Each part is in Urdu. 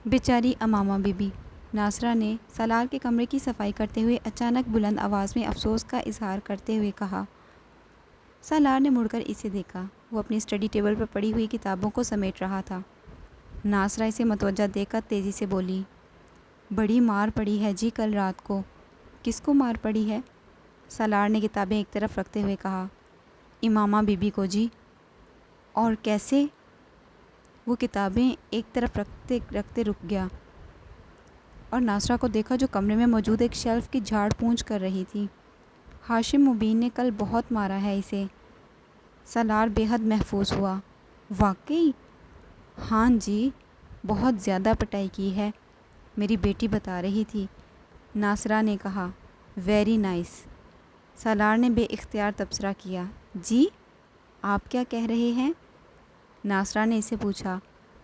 بیچاری امامہ بی بی، ناصرہ نے سالار کے کمرے کی صفائی کرتے ہوئے اچانک بلند آواز میں افسوس کا اظہار کرتے ہوئے کہا۔ سالار نے مڑ کر اسے دیکھا۔ وہ اپنی اسٹڈی ٹیبل پر پڑی ہوئی کتابوں کو سمیٹ رہا تھا۔ ناصرہ اسے متوجہ دیکھ کر تیزی سے بولی، بڑی مار پڑی ہے جی کل رات کو۔ کس کو مار پڑی ہے؟ سالار نے کتابیں ایک طرف رکھتے ہوئے کہا۔ امامہ بی بی کو جی۔ اور کیسے؟ وہ کتابیں ایک طرف رکھتے رکھتے رک گیا اور ناصرہ کو دیکھا جو کمرے میں موجود ایک شیلف کی جھاڑ پونچھ کر رہی تھی۔ ہاشم مبین نے کل بہت مارا ہے اسے۔ سالار بے حد محظوظ ہوا۔ واقعی؟ ہاں جی، بہت زیادہ پٹائی کی ہے، میری بیٹی بتا رہی تھی، ناصرہ نے کہا۔ Very nice. سالار نے بے اختیار تبصرہ کیا۔ جی؟ آپ کیا کہہ رہے ہیں؟ ناصرہ نے اسے پوچھا۔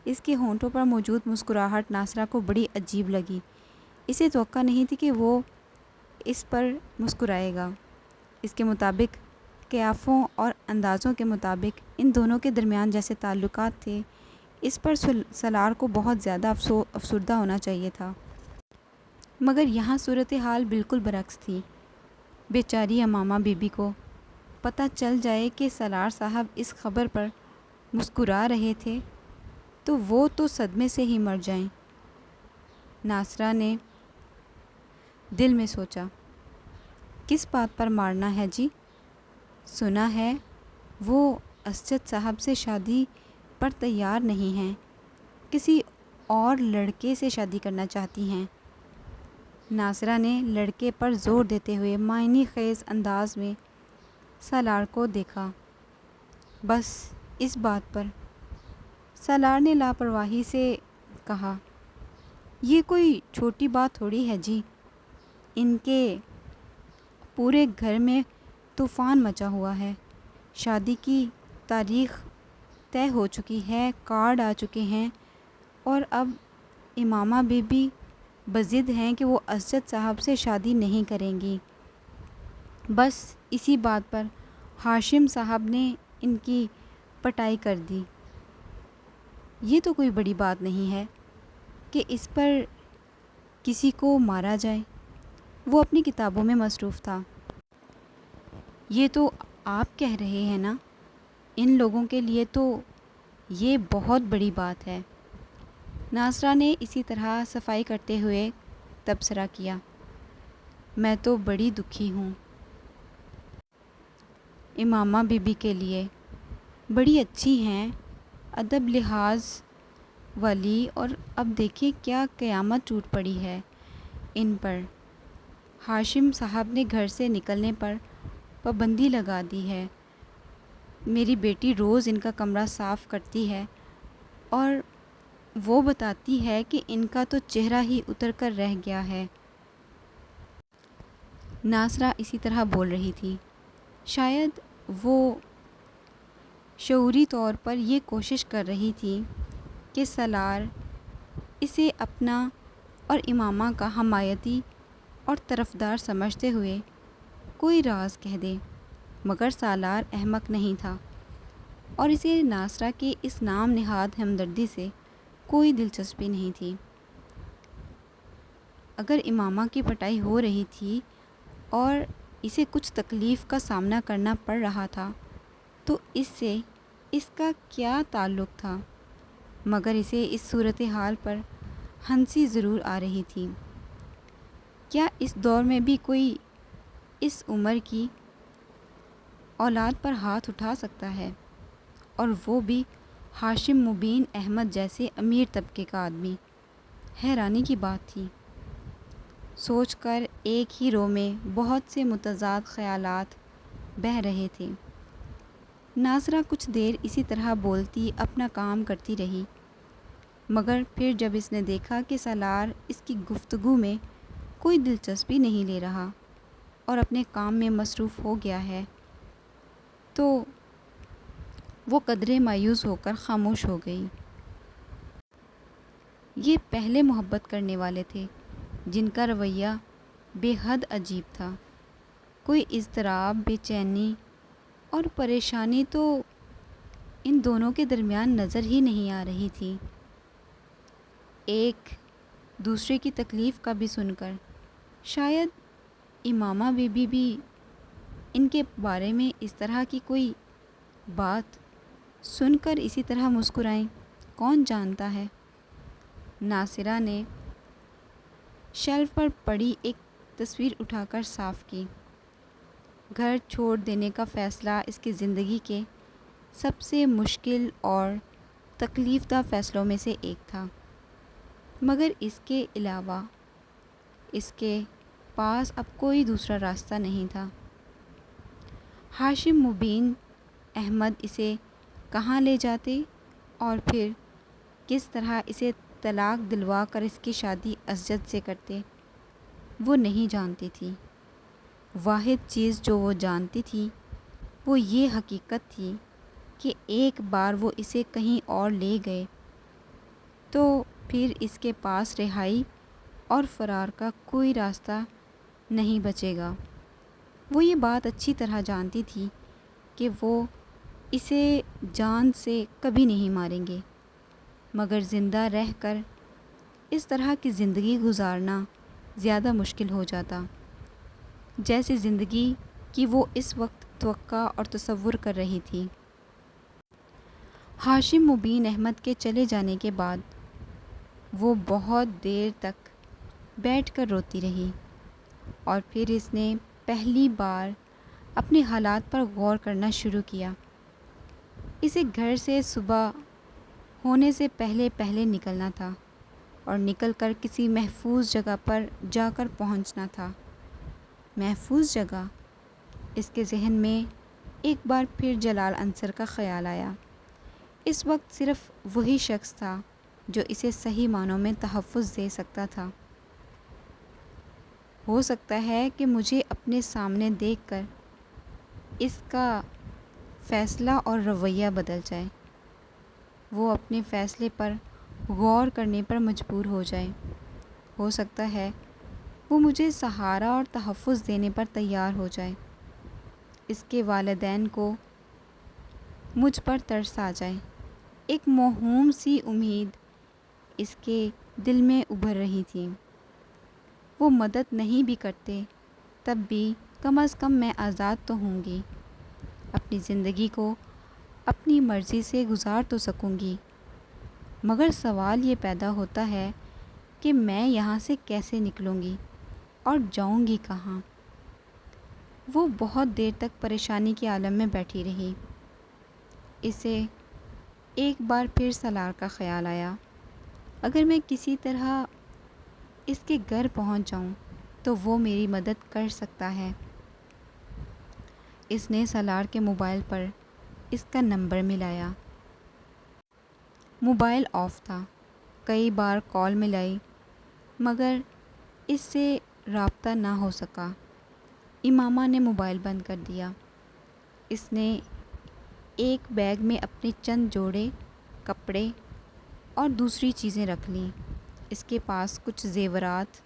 اس کے ہونٹوں پر موجود مسکراہٹ ناصرہ کو بڑی عجیب لگی۔ اسے توقع نہیں تھی کہ وہ اس پر مسکرائے گا۔ اس کے مطابق، قیافوں اور اندازوں کے مطابق ان دونوں کے درمیان جیسے تعلقات تھے، اس پر سالار کو بہت زیادہ افسردہ ہونا چاہیے تھا۔ مگر یہاں صورتحال بالکل برعکس تھی۔ بیچاری امامہ بی بی کو پتہ چل جائے کہ سالار صاحب اس خبر پر مسکرا رہے تھے تو وہ تو صدمے سے ہی مر جائیں۔ ناصرہ نے دل میں سوچا، کس بات پر مارنا ہے جی؟ سنا ہے وہ اسجد صاحب سے شادی پر تیار نہیں ہیں، کسی اور لڑکے سے شادی کرنا چاہتی ہیں۔ ناصرہ نے لڑکے پر زور دیتے ہوئے معنی خیز انداز میں سالار کو دیکھا۔ بس اس بات پر؟ سالار نے لاپرواہی سے کہا۔ یہ کوئی چھوٹی بات تھوڑی ہے جی، ان کے پورے گھر میں طوفان مچا ہوا ہے۔ شادی کی تاریخ طے ہو چکی ہے، کارڈ آ چکے ہیں، اور اب امامہ بی بی بضد ہیں کہ وہ اسجد صاحب سے شادی نہیں کریں گی۔ بس اسی بات پر ہاشم صاحب نے ان کی پٹائی کر دی۔ یہ تو کوئی بڑی بات نہیں ہے کہ اس پر کسی کو مارا جائے۔ وہ اپنی کتابوں میں مصروف تھا۔ یہ تو آپ کہہ رہے ہیں نا، ان لوگوں کے لیے تو یہ بہت بڑی بات ہے۔ ناصرہ نے اسی طرح صفائی کرتے ہوئے تبصرہ کیا۔ میں تو بڑی دکھی ہوں امامہ بی بی کے لیے، بڑی اچھی ہیں، ادب لحاظ والی، اور اب دیکھیں کیا قیامت ٹوٹ پڑی ہے ان پر۔ ہاشم صاحب نے گھر سے نکلنے پر پابندی لگا دی ہے۔ میری بیٹی روز ان کا کمرہ صاف کرتی ہے اور وہ بتاتی ہے کہ ان کا تو چہرہ ہی اتر کر رہ گیا ہے۔ ناصرہ اسی طرح بول رہی تھی۔ شاید وہ شعوری طور پر یہ کوشش کر رہی تھی کہ سالار اسے اپنا اور امامہ کا حمایتی اور طرفدار سمجھتے ہوئے کوئی راز کہہ دے، مگر سالار احمق نہیں تھا اور اسے ناصرہ کی اس نام نہاد ہمدردی سے کوئی دلچسپی نہیں تھی۔ اگر امامہ کی پٹائی ہو رہی تھی اور اسے کچھ تکلیف کا سامنا کرنا پڑ رہا تھا تو اس سے اس کا کیا تعلق تھا؟ مگر اسے اس صورتحال پر ہنسی ضرور آ رہی تھی۔ کیا اس دور میں بھی کوئی اس عمر کی اولاد پر ہاتھ اٹھا سکتا ہے، اور وہ بھی ہاشم مبین احمد جیسے امیر طبقے کا آدمی؟ حیرانی کی بات تھی۔ سوچ کر ایک ہی رو میں بہت سے متضاد خیالات بہہ رہے تھے۔ ناصرہ کچھ دیر اسی طرح بولتی اپنا کام کرتی رہی، مگر پھر جب اس نے دیکھا کہ سالار اس کی گفتگو میں کوئی دلچسپی نہیں لے رہا اور اپنے کام میں مصروف ہو گیا ہے تو وہ قدرے مایوس ہو کر خاموش ہو گئی۔ یہ پہلے محبت کرنے والے تھے جن کا رویہ بے حد عجیب تھا۔ کوئی اضطراب، بے چینی اور پریشانی تو ان دونوں کے درمیان نظر ہی نہیں آ رہی تھی۔ ایک دوسرے کی تکلیف کا بھی سن کر شاید امامہ بی بی بھی ان کے بارے میں اس طرح کی کوئی بات سن کر اسی طرح مسکرائیں، کون جانتا ہے۔ ناصرہ نے شیلف پر پڑی ایک تصویر اٹھا کر صاف کی۔ گھر چھوڑ دینے کا فیصلہ اس کی زندگی کے سب سے مشکل اور تکلیف دہ فیصلوں میں سے ایک تھا، مگر اس کے علاوہ اس کے پاس اب کوئی دوسرا راستہ نہیں تھا۔ ہاشم مبین احمد اسے کہاں لے جاتے اور پھر کس طرح اسے طلاق دلوا کر اس کی شادی اسجد سے کرتے، وہ نہیں جانتی تھی۔ واحد چیز جو وہ جانتی تھی وہ یہ حقیقت تھی کہ ایک بار وہ اسے کہیں اور لے گئے تو پھر اس کے پاس رہائی اور فرار کا کوئی راستہ نہیں بچے گا۔ وہ یہ بات اچھی طرح جانتی تھی کہ وہ اسے جان سے کبھی نہیں ماریں گے، مگر زندہ رہ کر اس طرح کی زندگی گزارنا زیادہ مشکل ہو جاتا، جیسی زندگی کی وہ اس وقت توقع اور تصور کر رہی تھی۔ ہاشم مبین احمد کے چلے جانے کے بعد وہ بہت دیر تک بیٹھ کر روتی رہی، اور پھر اس نے پہلی بار اپنے حالات پر غور کرنا شروع کیا۔ اسے گھر سے صبح ہونے سے پہلے پہلے نکلنا تھا اور نکل کر کسی محفوظ جگہ پر جا کر پہنچنا تھا۔ محفوظ جگہ؟ اس کے ذہن میں ایک بار پھر جلال انصر کا خیال آیا۔ اس وقت صرف وہی شخص تھا جو اسے صحیح معنوں میں تحفظ دے سکتا تھا۔ ہو سکتا ہے کہ مجھے اپنے سامنے دیکھ کر اس کا فیصلہ اور رویہ بدل جائے، وہ اپنے فیصلے پر غور کرنے پر مجبور ہو جائے۔ ہو سکتا ہے وہ مجھے سہارا اور تحفظ دینے پر تیار ہو جائے۔ اس کے والدین کو مجھ پر ترس آ جائے۔ ایک موہوم سی امید اس کے دل میں ابھر رہی تھی۔ وہ مدد نہیں بھی کرتے تب بھی کم از کم میں آزاد تو ہوں گی، اپنی زندگی کو اپنی مرضی سے گزار تو سکوں گی۔ مگر سوال یہ پیدا ہوتا ہے کہ میں یہاں سے کیسے نکلوں گی اور جاؤں گی کہاں؟ وہ بہت دیر تک پریشانی کے عالم میں بیٹھی رہی۔ اسے ایک بار پھر سالار کا خیال آیا، اگر میں کسی طرح اس کے گھر پہنچ جاؤں تو وہ میری مدد کر سکتا ہے۔ اس نے سالار کے موبائل پر اس کا نمبر ملایا۔ موبائل آف تھا۔ کئی بار کال ملائی مگر اس سے رابطہ نہ ہو سکا۔ امامہ نے موبائل بند کر دیا۔ اس نے ایک بیگ میں اپنے چند جوڑے کپڑے اور دوسری چیزیں رکھ لیں۔ اس کے پاس کچھ زیورات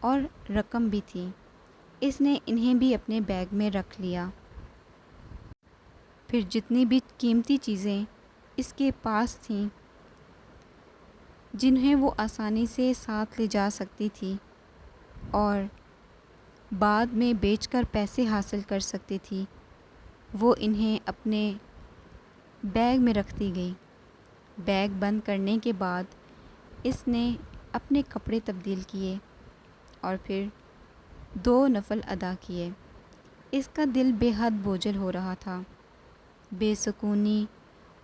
اور رقم بھی تھی، اس نے انہیں بھی اپنے بیگ میں رکھ لیا۔ پھر جتنی بھی قیمتی چیزیں اس کے پاس تھیں جنہیں وہ آسانی سے ساتھ لے جا سکتی تھی اور بعد میں بیچ کر پیسے حاصل کر سکتی تھی، وہ انہیں اپنے بیگ میں رکھتی گئی۔ بیگ بند کرنے کے بعد اس نے اپنے کپڑے تبدیل کیے اور پھر 2 نفل ادا کیے۔ اس کا دل بے حد بوجھل ہو رہا تھا۔ بے سکونی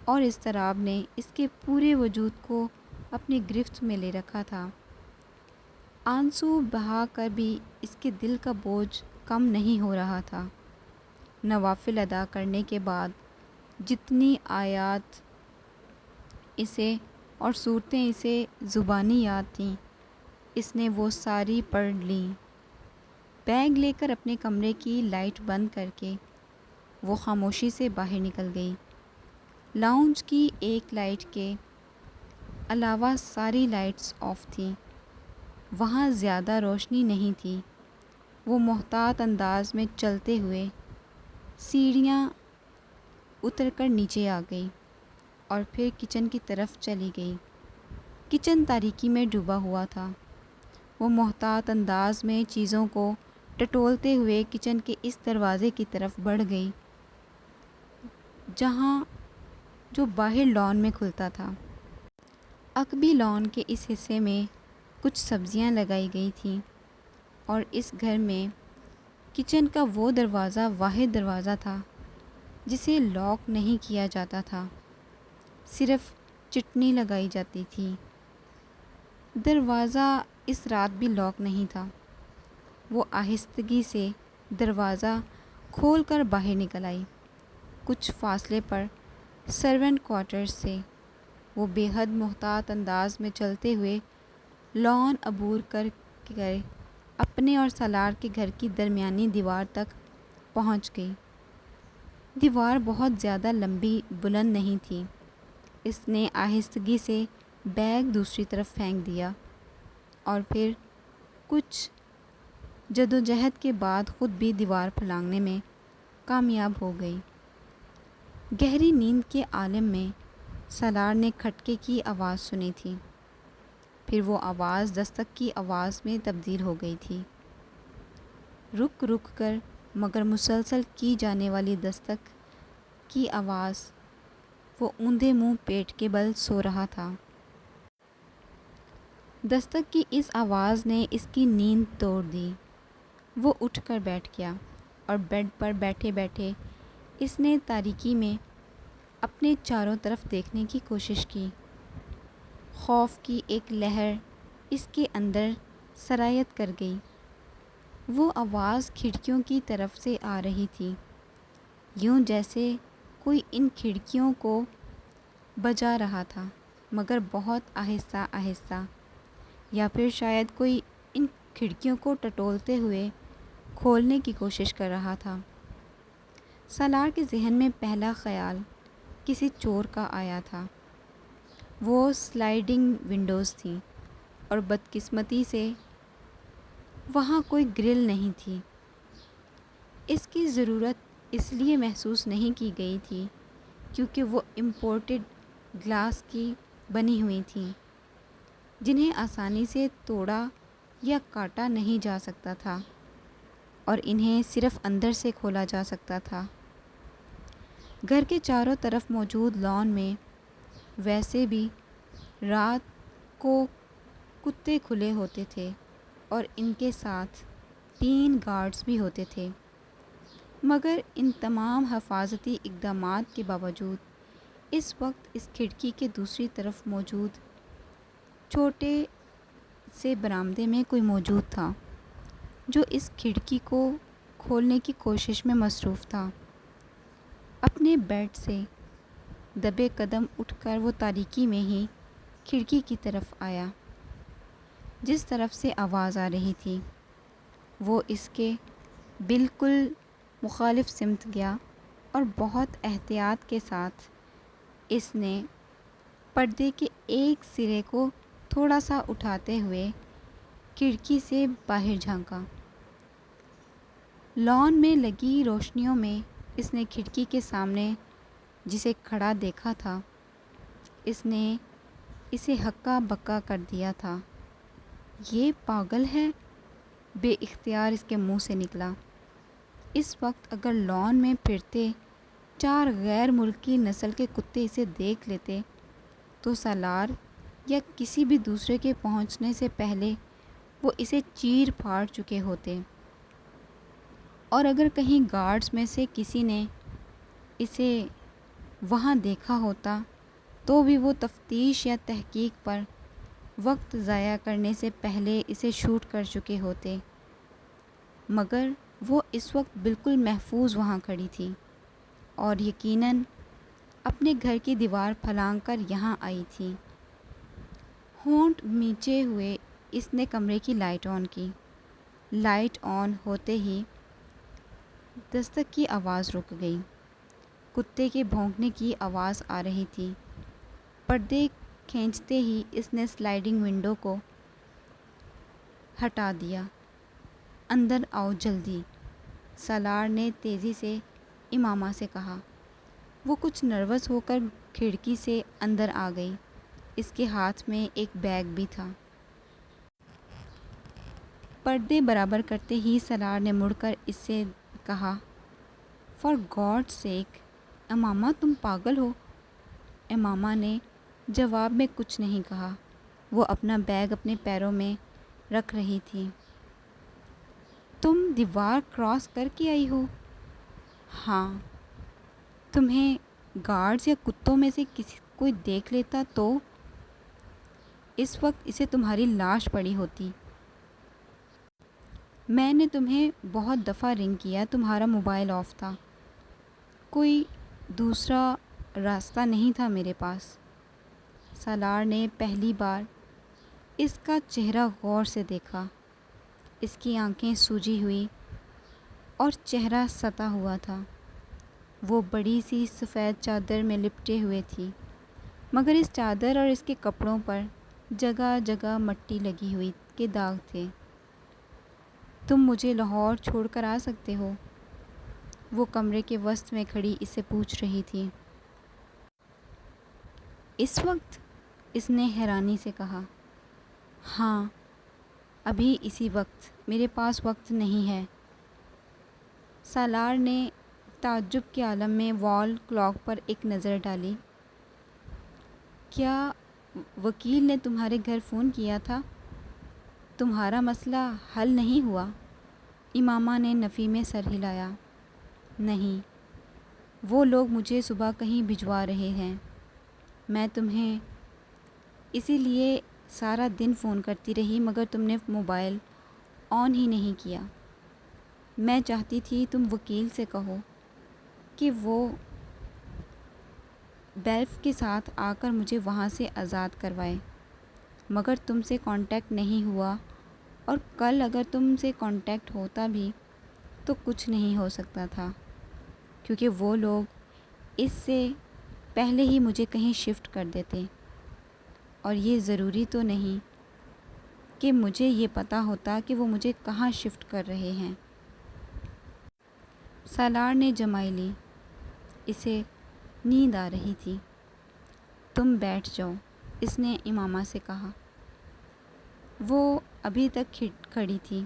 اور اضطراب نے اس کے پورے وجود کو اپنی گرفت میں لے رکھا تھا۔ آنسو بہا کر بھی اس کے دل کا بوجھ کم نہیں ہو رہا تھا۔ نوافل ادا کرنے کے بعد جتنی آیات اسے اور صورتیں اسے زبانی یاد تھیں، اس نے وہ ساری پڑھ لیں۔ بیگ لے کر اپنے کمرے کی لائٹ بند کر کے وہ خاموشی سے باہر نکل گئی۔ لاؤنج کی ایک لائٹ کے علاوہ ساری لائٹس آف تھیں۔ وہاں زیادہ روشنی نہیں تھی۔ وہ محتاط انداز میں چلتے ہوئے سیڑھیاں اتر کر نیچے آ گئی اور پھر کچن کی طرف چلی گئی۔ کچن تاریکی میں ڈوبا ہوا تھا۔ وہ محتاط انداز میں چیزوں کو ٹٹولتے ہوئے کچن کے اس دروازے کی طرف بڑھ گئی جو باہر لان میں کھلتا تھا۔ عقبی لان کے اس حصے میں کچھ سبزیاں لگائی گئی تھیں، اور اس گھر میں کچن کا وہ دروازہ واحد دروازہ تھا جسے لاک نہیں کیا جاتا تھا، صرف چٹنی لگائی جاتی تھی۔ دروازہ اس رات بھی لاک نہیں تھا۔ وہ آہستگی سے دروازہ کھول کر باہر نکل آئی۔ کچھ فاصلے پر سرونٹ کوارٹرز سے وہ بے حد محتاط انداز میں چلتے ہوئے لان عبور کر کے اپنے اور سالار کے گھر کی درمیانی دیوار تک پہنچ گئی۔ دیوار بہت زیادہ لمبی بلند نہیں تھی۔ اس نے آہستگی سے بیگ دوسری طرف پھینک دیا اور پھر کچھ جدوجہد کے بعد خود بھی دیوار پھلانگنے میں کامیاب ہو گئی۔ گہری نیند کے عالم میں سالار نے کھٹکے کی آواز سنی تھی، پھر وہ آواز دستک کی آواز میں تبدیل ہو گئی تھی۔ رک رک کر مگر مسلسل کی جانے والی دستک کی آواز۔ وہ اوندھے منہ پیٹ کے بل سو رہا تھا۔ دستک کی اس آواز نے اس کی نیند توڑ دی۔ وہ اٹھ کر بیٹھ گیا اور بیڈ پر بیٹھے بیٹھے اس نے تاریکی میں اپنے چاروں طرف دیکھنے کی کوشش کی۔ خوف کی ایک لہر اس کے اندر سرایت کر گئی۔ وہ آواز کھڑکیوں کی طرف سے آ رہی تھی، یوں جیسے کوئی ان کھڑکیوں کو بجا رہا تھا، مگر بہت آہستہ آہستہ، یا پھر شاید کوئی ان کھڑکیوں کو ٹٹولتے ہوئے کھولنے کی کوشش کر رہا تھا۔ سالار کے ذہن میں پہلا خیال کسی چور کا آیا تھا۔ وہ سلائیڈنگ ونڈوز تھیں اور بدقسمتی سے وہاں کوئی گرل نہیں تھی۔ اس کی ضرورت اس لیے محسوس نہیں کی گئی تھی کیونکہ وہ امپورٹڈ گلاس کی بنی ہوئی تھیں، جنہیں آسانی سے توڑا یا کاٹا نہیں جا سکتا تھا، اور انہیں صرف اندر سے کھولا جا سکتا تھا۔ گھر کے چاروں طرف موجود لان میں ویسے بھی رات کو کتے کھلے ہوتے تھے اور ان کے ساتھ 3 گارڈز بھی ہوتے تھے، مگر ان تمام حفاظتی اقدامات کے باوجود اس وقت اس کھڑکی کے دوسری طرف موجود چھوٹے سے برآمدے میں کوئی موجود تھا جو اس کھڑکی کو کھولنے کی کوشش میں مصروف تھا۔ اپنے بیڈ سے دبے قدم اٹھ کر وہ تاریکی میں ہی کھڑکی کی طرف آیا جس طرف سے آواز آ رہی تھی۔ وہ اس کے بالکل مخالف سمت گیا اور بہت احتیاط کے ساتھ اس نے پردے کے ایک سرے کو تھوڑا سا اٹھاتے ہوئے کھڑکی سے باہر جھانکا۔ لان میں لگی روشنیوں میں اس نے کھڑکی کے سامنے جسے کھڑا دیکھا تھا، اس نے اسے ہکا بکا کر دیا تھا۔ یہ پاگل ہے، بے اختیار اس کے منہ سے نکلا۔ اس وقت اگر لان میں پھرتے 4 غیر ملکی نسل کے کتے اسے دیکھ لیتے تو سالار یا کسی بھی دوسرے کے پہنچنے سے پہلے وہ اسے چیر پھاڑ چکے ہوتے، اور اگر کہیں گارڈز میں سے کسی نے اسے وہاں دیکھا ہوتا تو بھی وہ تفتیش یا تحقیق پر وقت ضائع کرنے سے پہلے اسے شوٹ کر چکے ہوتے، مگر وہ اس وقت بالکل محفوظ وہاں کھڑی تھی اور یقیناً اپنے گھر کی دیوار پھلانگ کر یہاں آئی تھی۔ ہونٹ میچے ہوئے اس نے کمرے کی لائٹ آن کی۔ لائٹ آن ہوتے ہی دستک کی آواز رک گئی۔ کتے کے بھونکنے کی آواز آ رہی تھی۔ پردے کھینچتے ہی اس نے سلائیڈنگ ونڈو کو ہٹا دیا۔ اندر آؤ جلدی، سالار نے تیزی سے امامہ سے کہا۔ وہ کچھ نروس ہو کر کھڑکی سے اندر آ گئی اس کے ہاتھ میں ایک بیگ بھی تھا۔ پردے برابر کرتے ہی سالار نے مڑ کر اس سے کہا، فار گاڈ سیک، امامہ تم پاگل ہو؟ امامہ نے جواب میں کچھ نہیں کہا۔ وہ اپنا بیگ اپنے پیروں میں رکھ رہی تھی۔ تم دیوار کراس کر کے آئی ہو؟ ہاں۔ تمہیں گارڈز یا کتوں میں سے کوئی دیکھ لیتا تو؟ اس وقت اسے تمہاری لاش پڑی ہوتی۔ میں نے تمہیں بہت دفعہ رنگ کیا، تمہارا موبائل آف تھا، کوئی دوسرا راستہ نہیں تھا میرے پاس۔ سالار نے پہلی بار اس کا چہرہ غور سے دیکھا۔ اس کی آنکھیں سوجی ہوئی اور چہرہ ستا ہوا تھا۔ وہ بڑی سی سفید چادر میں لپٹے ہوئے تھی، مگر اس چادر اور اس کے کپڑوں پر جگہ جگہ مٹی لگی ہوئی کے داغ تھے۔ تم مجھے لاہور چھوڑ کر آ سکتے ہو؟ وہ کمرے کے وسط میں کھڑی اس سے پوچھ رہی تھی۔ اس وقت؟ اس نے حیرانی سے کہا۔ ہاں، ابھی اسی وقت، میرے پاس وقت نہیں ہے۔ سالار نے تعجب کے عالم میں وال کلاک پر ایک نظر ڈالی۔ کیا وکیل نے تمہارے گھر فون کیا تھا؟ تمہارا مسئلہ حل نہیں ہوا؟ امامہ نے نفی میں سر ہلایا۔ نہیں، وہ لوگ مجھے صبح کہیں بھجوا رہے ہیں۔ میں تمہیں اسی لیے سارا دن فون کرتی رہی، مگر تم نے موبائل آن ہی نہیں کیا۔ میں چاہتی تھی تم وکیل سے کہو کہ وہ بیلف کے ساتھ آ کر مجھے وہاں سے آزاد کروائے، مگر تم سے کانٹیکٹ نہیں ہوا، اور کل اگر تم سے کانٹیکٹ ہوتا بھی تو کچھ نہیں ہو سکتا تھا، کیونکہ وہ لوگ اس سے پہلے ہی مجھے کہیں شفٹ کر دیتے، اور یہ ضروری تو نہیں کہ مجھے یہ پتہ ہوتا کہ وہ مجھے کہاں شفٹ کر رہے ہیں۔ سالار نے جمائی لی، اسے نیند آ رہی تھی۔ تم بیٹھ جاؤ، اس نے امامہ سے کہا۔ وہ ابھی تک کھڑی تھی۔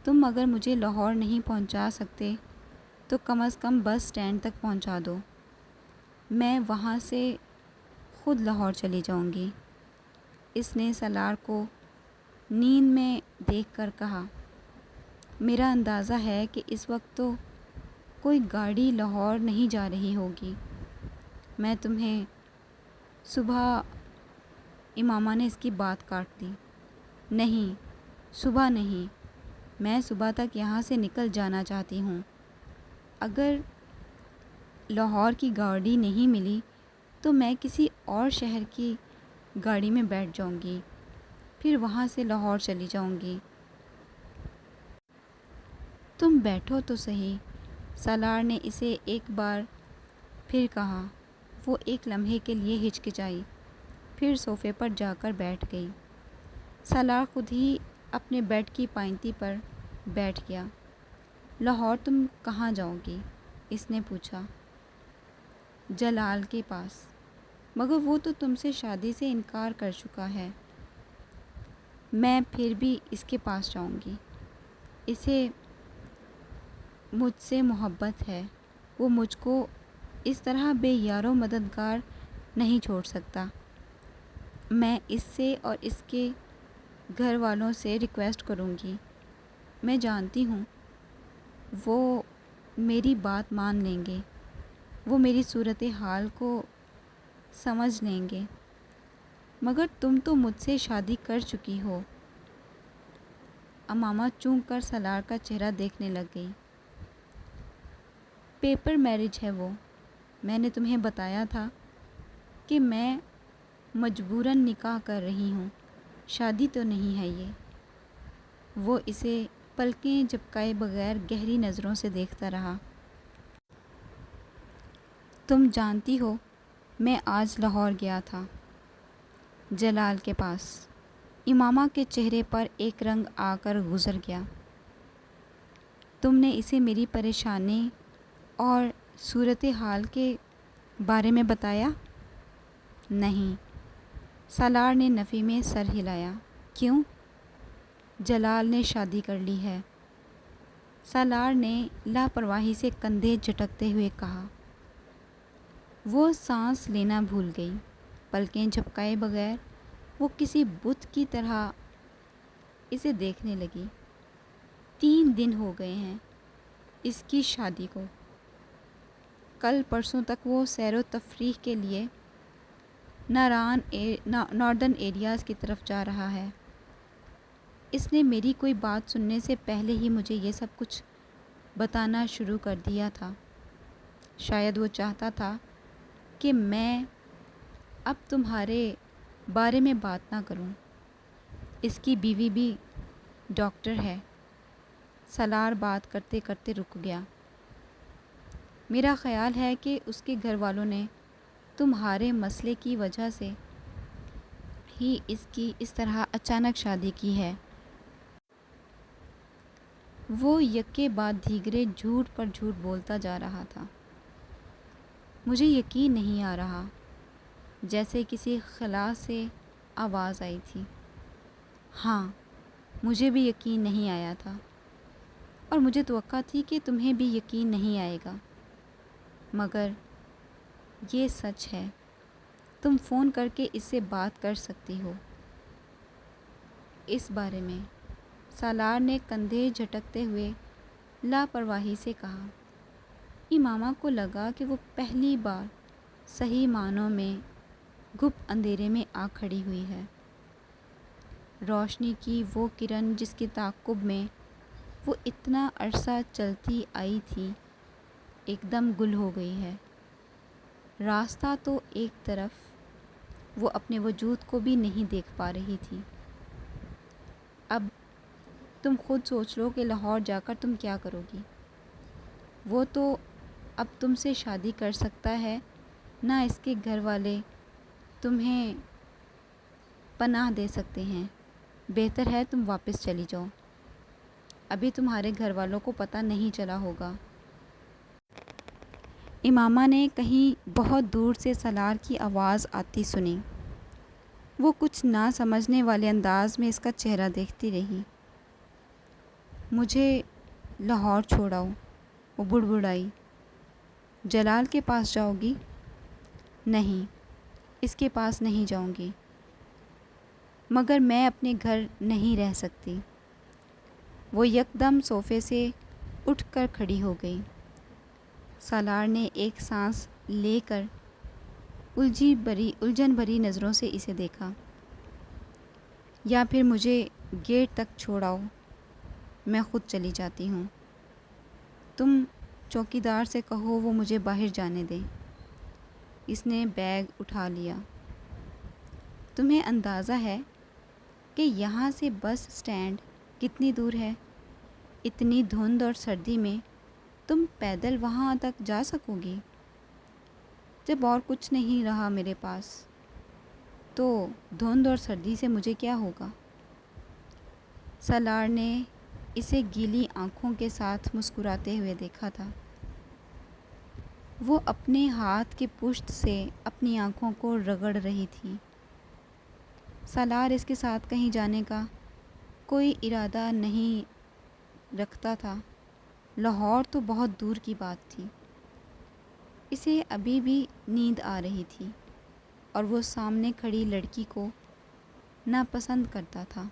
تم اگر مجھے لاہور نہیں پہنچا سکتے تو کم از کم بس اسٹینڈ تک پہنچا دو، میں وہاں سے خود لاہور چلی جاؤں گی، اس نے سالار کو نیند میں دیکھ کر کہا۔ میرا اندازہ ہے کہ اس وقت تو کوئی گاڑی لاہور نہیں جا رہی ہوگی، میں تمہیں صبح… امامہ نے اس کی بات کاٹ دی۔ نہیں، صبح نہیں، میں صبح تک یہاں سے نکل جانا چاہتی ہوں۔ اگر لاہور کی گاڑی نہیں ملی تو میں کسی اور شہر کی گاڑی میں بیٹھ جاؤں گی، پھر وہاں سے لاہور چلی جاؤں گی۔ تم بیٹھو تو صحیح، سالار نے اسے ایک بار پھر کہا۔ وہ ایک لمحے کے لیے ہچکچائی، پھر صوفے پر جا کر بیٹھ گئی۔ سالار خود ہی اپنے بیڈ کی پائنتی پر بیٹھ گیا۔ لاہور تم کہاں جاؤ گی؟ اس نے پوچھا۔ جلال کے پاس، مگر وہ تو تم سے شادی سے انکار کر چکا ہے۔ میں پھر بھی اس کے پاس جاؤں گی، اسے مجھ سے محبت ہے، وہ مجھ کو اس طرح بے یار و مددگار نہیں چھوڑ سکتا۔ میں اس سے اور اس کے گھر والوں سے ریکویسٹ کروں گی، میں جانتی ہوں وہ میری بات مان لیں گے، وہ میری صورتحال کو سمجھ لیں گے، مگر تم تو مجھ سے شادی کر چکی ہو۔ امامہ چونک کر سالار کا چہرہ دیکھنے لگ گئی۔ پیپر میرج ہے وہ، میں نے تمہیں بتایا تھا کہ میں مجبوراً نکاح کر رہی ہوں، شادی تو نہیں ہے یہ۔ وہ اسے پلکیں جھپکائے بغیر گہری نظروں سے دیکھتا رہا۔ تم جانتی ہو میں آج لاہور گیا تھا، جلال کے پاس۔ امامہ کے چہرے پر ایک رنگ آ کر گزر گیا۔ تم نے اسے میری پریشانی اور صورتحال کے بارے میں بتایا؟ نہیں، سالار نے نفی میں سر ہلایا۔ کیوں؟ جلال نے شادی کر لی ہے، سالار نے لاپرواہی سے کندھے جھٹکتے ہوئے کہا۔ وہ سانس لینا بھول گئی، پلکیں جھپکائے بغیر وہ کسی بت کی طرح اسے دیکھنے لگی۔ 3 دن ہو گئے ہیں اس کی شادی کو، کل پرسوں تک وہ سیر و تفریح کے لیے ناردرن ایریاز کی طرف جا رہا ہے۔ اس نے میری کوئی بات سننے سے پہلے ہی مجھے یہ سب کچھ بتانا شروع کر دیا تھا۔ شاید وہ چاہتا تھا کہ میں اب تمہارے بارے میں بات نہ کروں۔ اس کی بیوی بھی ڈاکٹر ہے۔ سالار بات کرتے کرتے رک گیا۔ میرا خیال ہے کہ اس کے گھر والوں نے تمہارے مسئلے کی وجہ سے ہی اس کی اس طرح اچانک شادی کی ہے۔ وہ یکے بعد دیگرے جھوٹ پر جھوٹ بولتا جا رہا تھا۔ مجھے یقین نہیں آ رہا، جیسے کسی خلا سے آواز آئی تھی۔ ہاں، مجھے بھی یقین نہیں آیا تھا، اور مجھے توقع تھی کہ تمہیں بھی یقین نہیں آئے گا، مگر یہ سچ ہے۔ تم فون کر کے اس سے بات کر سکتی ہو اس بارے میں۔ سالار نے کندھے جھٹکتے ہوئے لاپرواہی سے کہا۔ امامہ کو لگا کہ وہ پہلی بار صحیح معنوں میں گپ اندھیرے میں آ کھڑی ہوئی ہے۔ روشنی کی وہ کرن جس کے تعاقب میں وہ اتنا عرصہ چلتی آئی تھی، ایک دم گل ہو گئی ہے۔ راستہ تو ایک طرف، وہ اپنے وجود کو بھی نہیں دیکھ پا رہی تھی۔ اب تم خود سوچ لو کہ لاہور جا کر تم کیا کرو گی۔ وہ تو اب تم سے شادی کر سکتا ہے، نہ اس کے گھر والے تمہیں پناہ دے سکتے ہیں۔ بہتر ہے تم واپس چلی جاؤ، ابھی تمہارے گھر والوں کو پتہ نہیں چلا ہوگا۔ امامہ نے کہیں بہت دور سے سالار کی آواز آتی سنی۔ وہ کچھ نہ سمجھنے والے انداز میں اس کا چہرہ دیکھتی رہی۔ مجھے لاہور چھوڑاؤ، وہ بڑبڑائی۔ جلال کے پاس جاؤ گی؟ نہیں، اس کے پاس نہیں جاؤں گی، مگر میں اپنے گھر نہیں رہ سکتی۔ وہ یکدم صوفے سے اٹھ کر کھڑی ہو گئی۔ سالار نے ایک سانس لے کر الجھن بھری نظروں سے اسے دیکھا۔ یا پھر مجھے گیٹ تک چھوڑاؤ، میں خود چلی جاتی ہوں۔ تم چوکیدار سے کہو وہ مجھے باہر جانے دے۔ اس نے بیگ اٹھا لیا۔ تمہیں اندازہ ہے کہ یہاں سے بس اسٹینڈ کتنی دور ہے؟ اتنی دھند اور سردی میں تم پیدل وہاں تک جا سکو گی؟ جب اور کچھ نہیں رہا میرے پاس، تو دھند اور سردی سے مجھے کیا ہوگا؟ سالار نے اسے گیلی آنکھوں کے ساتھ مسکراتے ہوئے دیکھا تھا۔ وہ اپنے ہاتھ کے پشت سے اپنی آنکھوں کو رگڑ رہی تھی۔ سالار اس کے ساتھ کہیں جانے کا کوئی ارادہ نہیں رکھتا تھا۔ لاہور تو بہت دور کی بات تھی۔ اسے ابھی بھی نیند آ رہی تھی، اور وہ سامنے کھڑی لڑکی کو ناپسند کرتا تھا۔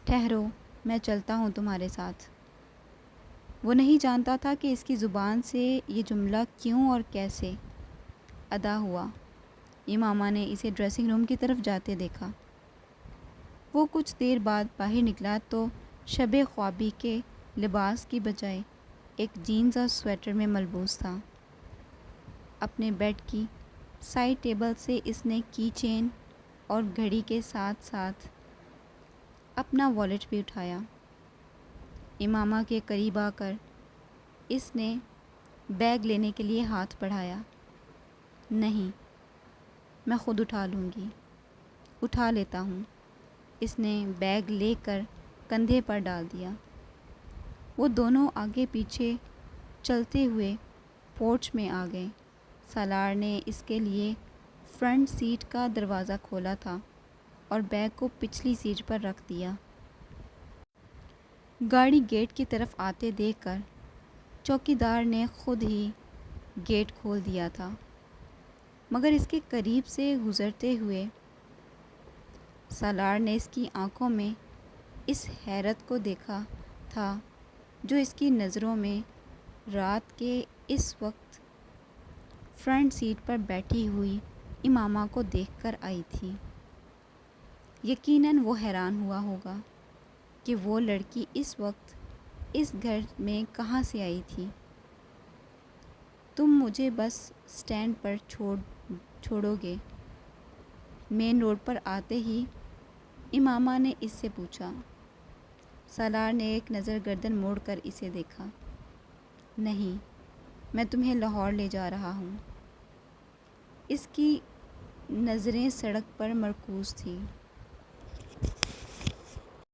ٹھہرو، میں چلتا ہوں تمہارے ساتھ۔ وہ نہیں جانتا تھا کہ اس کی زبان سے یہ جملہ کیوں اور کیسے ادا ہوا۔ امامہ نے اسے ڈریسنگ روم کی طرف جاتے دیکھا۔ وہ کچھ دیر بعد باہر نکلا تو شب خوابی کے لباس کی بجائے ایک جینز اور سویٹر میں ملبوس تھا۔ اپنے بیڈ کی سائڈ ٹیبل سے اس نے کی چین اور گھڑی کے ساتھ ساتھ اپنا والیٹ بھی اٹھایا۔ امامہ کے قریب آ کر اس نے بیگ لینے کے لیے ہاتھ بڑھایا۔ نہیں، میں خود اٹھا لوں گی۔ اٹھا لیتا ہوں۔ اس نے بیگ لے کر کندھے پر ڈال دیا۔ وہ دونوں آگے پیچھے چلتے ہوئے پورچ میں آ گئے۔ سالار نے اس کے لیے فرنٹ سیٹ کا دروازہ کھولا تھا اور بیگ کو پچھلی سیٹ پر رکھ دیا۔ گاڑی گیٹ کی طرف آتے دیکھ کر چوکیدار نے خود ہی گیٹ کھول دیا تھا، مگر اس کے قریب سے گزرتے ہوئے سالار نے اس کی آنکھوں میں اس حیرت کو دیکھا تھا جو اس کی نظروں میں رات کے اس وقت فرنٹ سیٹ پر بیٹھی ہوئی امامہ کو دیکھ کر آئی تھی۔ یقیناً وہ حیران ہوا ہوگا کہ وہ لڑکی اس وقت اس گھر میں کہاں سے آئی تھی۔ تم مجھے بس اسٹینڈ پر چھوڑو گے؟ مین روڈ پر آتے ہی امامہ نے اس سے پوچھا۔ سالار نے ایک نظر گردن موڑ کر اسے دیکھا۔ نہیں، میں تمہیں لاہور لے جا رہا ہوں۔ اس کی نظریں سڑک پر مرکوز تھیں۔